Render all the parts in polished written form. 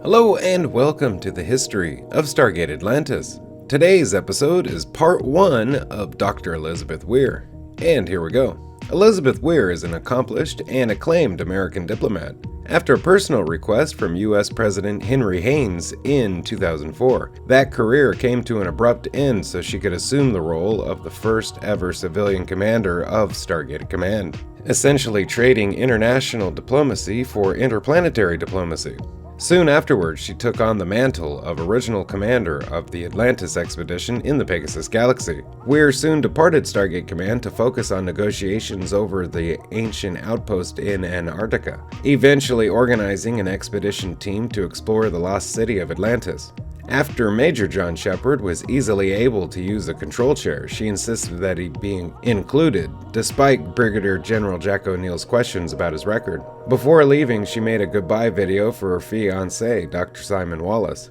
Hello and welcome to the history of Stargate Atlantis. Today's episode is part 1 of Dr. Elizabeth Weir. And here we go. Elizabeth Weir is an accomplished and acclaimed American diplomat. After a personal request from U.S. President Henry Haynes in 2004, that career came to an abrupt end so she could assume the role of the first ever civilian commander of Stargate Command, essentially trading international diplomacy for interplanetary diplomacy. Soon afterwards, she took on the mantle of original commander of the Atlantis expedition in the Pegasus Galaxy. Weir soon departed Stargate Command to focus on negotiations over the ancient outpost in Antarctica, eventually organizing an expedition team to explore the lost city of Atlantis. After Major John Shepard was easily able to use a control chair, she insisted that he be included, despite Brigadier General Jack O'Neill's questions about his record. Before leaving, she made a goodbye video for her fiancé, Dr. Simon Wallace.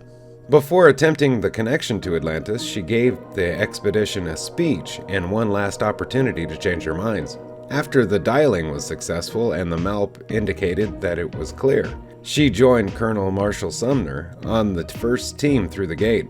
Before attempting the connection to Atlantis, she gave the expedition a speech and one last opportunity to change their minds. After the dialing was successful and the MALP indicated that it was clear, she joined Colonel Marshall Sumner on the first team through the gate.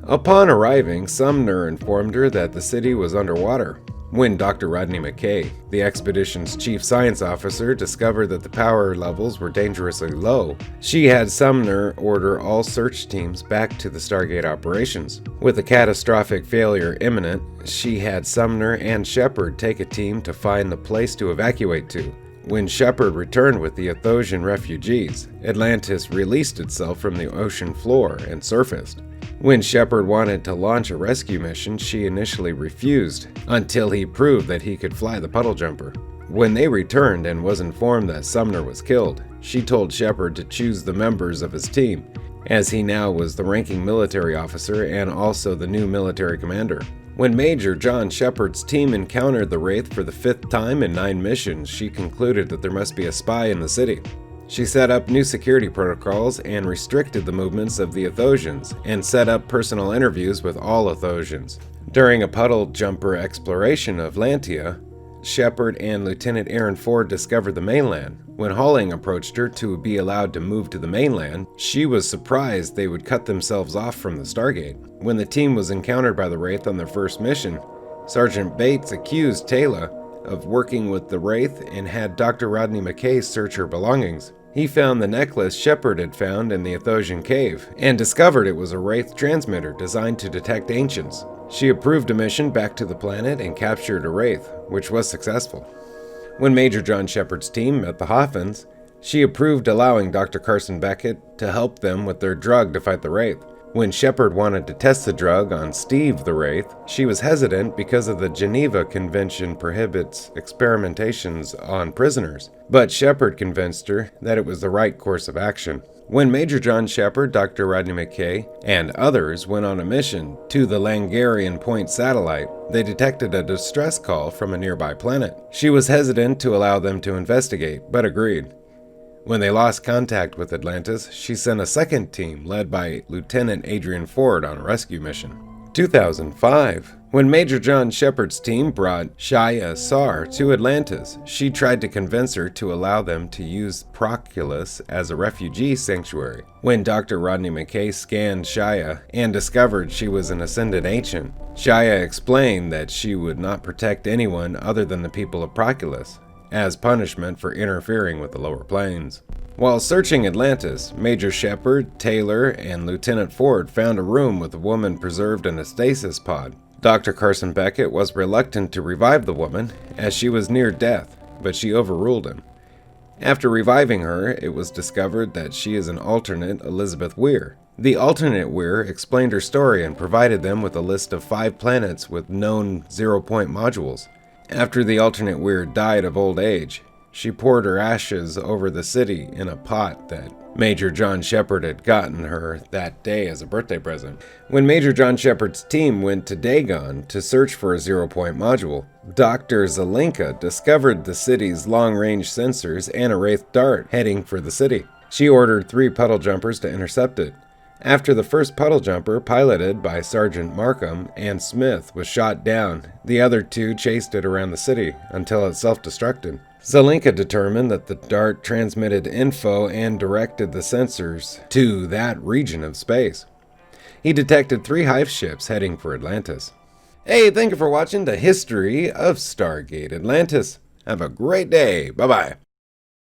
Upon arriving, Sumner informed her that the city was underwater. When Dr. Rodney McKay, the expedition's chief science officer, discovered that the power levels were dangerously low, she had Sumner order all search teams back to the Stargate operations. With a catastrophic failure imminent, she had Sumner and Shepard take a team to find the place to evacuate to. When Shepard returned with the Athosian refugees, Atlantis released itself from the ocean floor and surfaced. When Shepard wanted to launch a rescue mission, she initially refused, until he proved that he could fly the puddle jumper. When they returned and was informed that Sumner was killed, she told Shepard to choose the members of his team, as he now was the ranking military officer and also the new military commander. When Major John Shepard's team encountered the Wraith for the 5th time in 9 missions, she concluded that there must be a spy in the city. She set up new security protocols and restricted the movements of the Athosians, and set up personal interviews with all Athosians. During a puddle jumper exploration of Lantia, Shepard and Lieutenant Aaron Ford discovered the mainland. When Halling approached her to be allowed to move to the mainland, she was surprised they would cut themselves off from the Stargate. When the team was encountered by the Wraith on their first mission, Sergeant Bates accused Taylor of working with the Wraith and had Dr. Rodney McKay search her belongings. He found the necklace Shepard had found in the Athosian cave, and discovered it was a Wraith transmitter designed to detect ancients. She approved a mission back to the planet and captured a Wraith, which was successful. When Major John Shepard's team met the Hoffmans, she approved allowing Dr. Carson Beckett to help them with their drug to fight the Wraith. When Shepard wanted to test the drug on Steve the Wraith, she was hesitant because of the Geneva Convention prohibits experimentations on prisoners, but Shepard convinced her that it was the right course of action. When Major John Shepard, Dr. Rodney McKay, and others went on a mission to the Langarian Point satellite, they detected a distress call from a nearby planet. She was hesitant to allow them to investigate, but agreed. When they lost contact with Atlantis, she sent a second team led by Lieutenant Adrian Ford on a rescue mission. 2005. When Major John Shepard's team brought Shaya Sar to Atlantis, she tried to convince her to allow them to use Proculus as a refugee sanctuary. When Dr. Rodney McKay scanned Shaya and discovered she was an ascended ancient, Shaya explained that she would not protect anyone other than the people of Proculus, as punishment for interfering with the lower planes. While searching Atlantis, Major Shepard, Taylor, and Lieutenant Ford found a room with a woman preserved in a stasis pod. Dr. Carson Beckett was reluctant to revive the woman, as she was near death, but she overruled him. After reviving her, it was discovered that she is an alternate Elizabeth Weir. The alternate Weir explained her story and provided them with a list of 5 planets with known zero-point modules. After the alternate Weir died of old age, she poured her ashes over the city in a pot that Major John Shepard had gotten her that day as a birthday present. When Major John Shepard's team went to Dagon to search for a zero-point module, Dr. Zelenka discovered the city's long-range sensors and a Wraith dart heading for the city. She ordered 3 puddle jumpers to intercept it. After the first puddle jumper, piloted by Sergeant Markham and Smith, was shot down, the other 2 chased it around the city until it self-destructed. Zelenka determined that the dart transmitted info and directed the sensors to that region of space. He detected 3 hive ships heading for Atlantis. Hey, thank you for watching the history of Stargate Atlantis. Have a great day. Bye-bye.